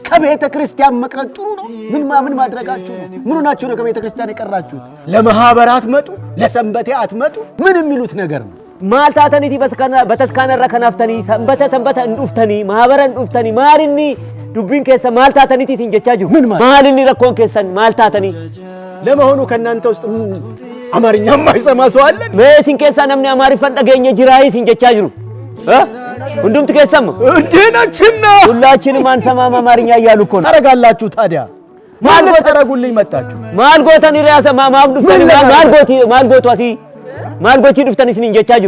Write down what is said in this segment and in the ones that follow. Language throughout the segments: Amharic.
ከቤተ ክርስቲያን መቅረት ጥሩ ነው። ምን ማድረጋችሁ ነው? ምን ሆናችሁ ነው ከቤተ ክርስቲያን የቀራችሁት? ለማህበራት መጡ፣ ለሰንበቴ አትመጡ። ምን የሚሉት ነገር ነው? ማልታተኒቲ በተስካነ ረከናፍተኒ ሰንበተ እንዱፍተኒ ማህበረ እንዱፍተኒ ማልኒ ዱቢን ከሰ ማልታተኒቲ ሲንጀቻጁ ማልኒ ረኮን ከሰን ማልታተኒ። ለመሆኑ ከናንተ ውስጥ አማርኛ ማይሰማ ሰው አለ? መሲን ከሰ ነምኒ አማሪ ፈንደገኘ ጅራይ ሲንጀቻጁ ሁንዱም ትከሰም እንዴናችና ሁላችንም አንሰማም አማርኛ እያሉ እኮ ነው። ታረጋላችሁ ታዲያ ማልጎ ተረጉልኝ መጣችሁ ማልጎተን ሪያሰ ማማብዱተን ማልጎቷሲ ማልጎቺ ዱፍተን ሲንጀቻጁ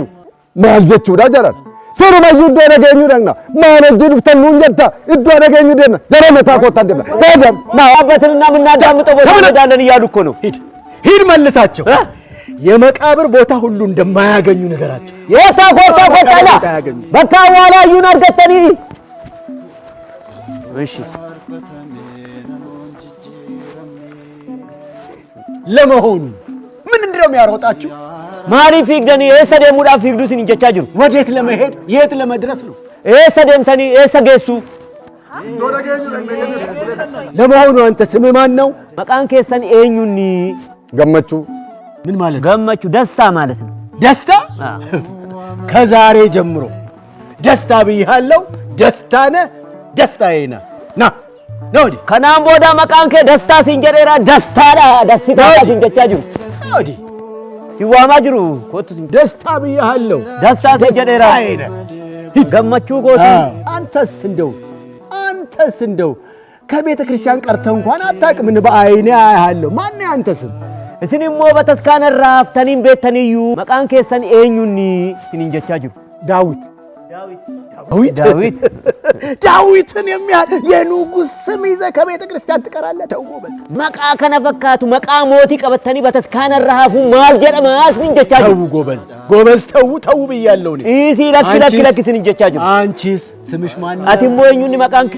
ማልጀቹ ዳጀራል ሰሩማዩ ደረገኙ ደና ማነጅ ዱፍተን እንጀታ እዶ ደረገኙ ደና ደረመታ ኮታ ደና ደም ማአበትንና ምናዳምጠው ወሰዳለን እያሉ እኮ ነው። ሂድ መልሳቸው የመቃብር ቦታ ሁሉ እንደማያገኙ ነገራቸው። የታ ኮታ ኮታላ በቃ ዋላዩን አርገተኒ እሺ ለመሆኑ ምን እንደው የሚያሮጣችሁ ማሪ ፊግደኒ የሰደሙዳ ፊግዱስን እንጀቻጁ ወዴት ለመሄድ የት ለመድረስ ነው? የሰደምተኒ የሰገሱ ለመሆኑ አንተ ስም ማን ነው? መቃን ከሰን ኤኙኒ ገመቹ ምን ማለት ገመቹ ደስታ ማለት ነው። ደስታ ከዛሬ ጀምሮ ደስታ ብያለሁ። ደስታነ ደስታዬና ና ነው ዲ ከናም ቦዳ መቃንከ ደስታ ሲንጀሬራ ደስታላ ደስታ ሲንጀቻጁ ነው ዲ ሲዋማጅሩ ኮቱ ደስታ ብያለሁ። ደስታ ሲንጀሬራ ገመቹ ኮቱ አንተስ እንደው ከቤተ ክርስቲያን ቀርተህ እንኳን አታውቅም። በአይኔ አያለሁ። ማን አንተስም እስኒሞ በተስካነ ራፍተኒን ቤተኒዩ መቃን ከሰን ኤኙኒ ሲንጀቻጁ ዳዊትን የሚያል የንጉስ ስም ይዘህ ከቤተ ክርስቲያን ትቀራለህ? ተው ጎበዝ። መቃ ከነፈካቱ መቃ ሞቲ ቀበተኒ በተስካነ ራፉ ማልጀደማስ ሲንጀቻጁ ጎበዝ ተው ብያለሁ። እሲ ለክ ሲንጀቻጁ አንቺስ ስምሽ ማን ነው? አቲሞ ኤኙኒ መቃንክ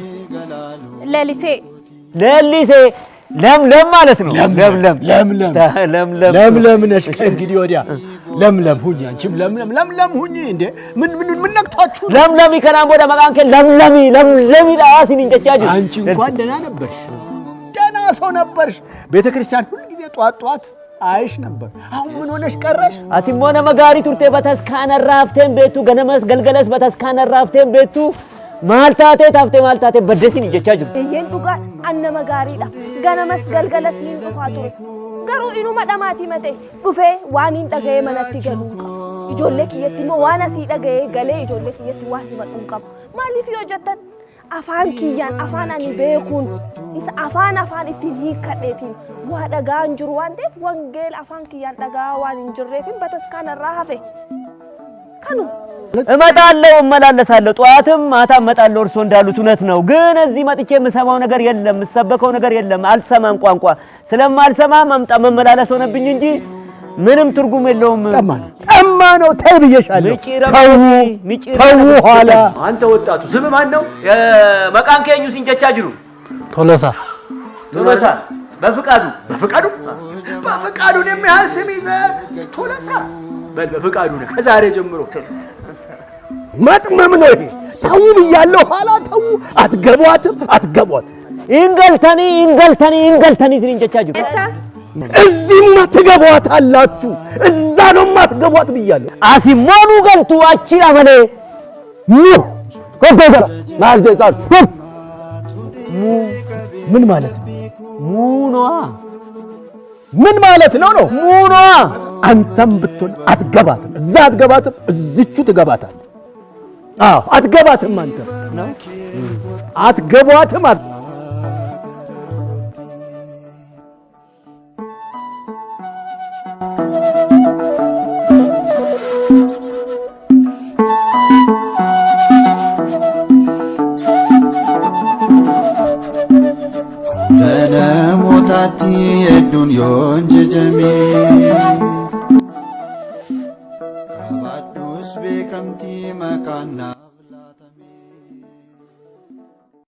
ለሊሴ ለምለም ማለት ነው። ለምለም ነሽ። እንግዲህ ወዲያ ለምለም ሁኚ። አንቺም ለምለም ሁኚ። እንዴ ምን ነክቷችሁ? ለምለም ይከናም ወደ መቃንከ ለምለሚ ዳሲን እንጨጫጁ። አንቺ እንኳን ደህና ነበርሽ፣ ደህና ሰው ነበርሽ። ቤተ ክርስቲያን ሁሉ ጊዜ ጧት አይሽ ነበር። አሁን ምን ሆነሽ ቀረሽ? አቲሞነ መጋሪ ቱርቴ በተስካነ ራፍቴን ቤቱ ገነመስ ገልገለስ በተስካነ ራፍቴን ቤቱ ማልታቴ ታፍቴ በደሲን ይጀቻጁ የንዱጋ አነ መጋሪዳ ገነመስ ገልገለስ ይንዱፋቱ ገሩ ኢኑ መዳማቲ መቴ ዱፌ ዋኒን ደገየ መነቲ ገሉ ኢጆሌ ኪየቲሞ ዋና ሲ ደገየ ገሌ ኢጆሌ ኪየቲ ዋሲ መጡን ቀብ ማሊፍ ይወጀተን አፋን ኪያን አፋን አኒ ቤኩን ኢስ አፋን ኢቲን ሂከዴቲን ዋ ደጋ እንጅሩ ዋንዴት ወንጌል አፋን ኪያን ደጋ ዋን እንጅሬፊን በተስካነ ራሃፌ ካኑ እመጣለሁ እመላለሳለሁ ጧትም ማታ እመጣለሁ። እርሶ እንዳሉት እውነት ነው። ግን እዚህ መጥቼ የምሰማው ነገር የለም፣ የምሰበከው ነገር የለም። አልሰማም። ቋንቋ ስለማልሰማ መመላለስ ሆነብኝ እንጂ ምንም ትርጉም የለውም። ጠማ ነው። ተይ ብዬሻለሁ። ተው ኋላ አንተ ወጣቱ ስም ማን ነው? መቃን ከኙ ሲንጀቻጅሩ ቶሎሳ በፍቃዱን የሚያህል ስም ይዘህ ቶሎሳ በፍቃዱ ነው። ከዛሬ ጀምሮ መጥመም ነው ይሄ። ተው ብያለሁ። ኋላ ተው። አትገቧት። ኢንገልተኒ ሲንጀቻጁ እዚህማ ትገቧታላችሁ፣ እዛ ነው ማትገቧት ብያለሁ። አሲሞኑ ገልቱ አቺ አመለ ኮንተራ ማርጀታል ምን ማለት ነው? ሙኖዋ ምን ማለት ነው? ሙኖዋ አንተም ብትሆን አትገባትም። እዛ አትገባትም፣ እዚቹ ትገባታለህ። አዎ አትገባትም። አንተ ነው አትገባትም። namootatti hedduun yoon jajame qabaadhus beekamtii maqaan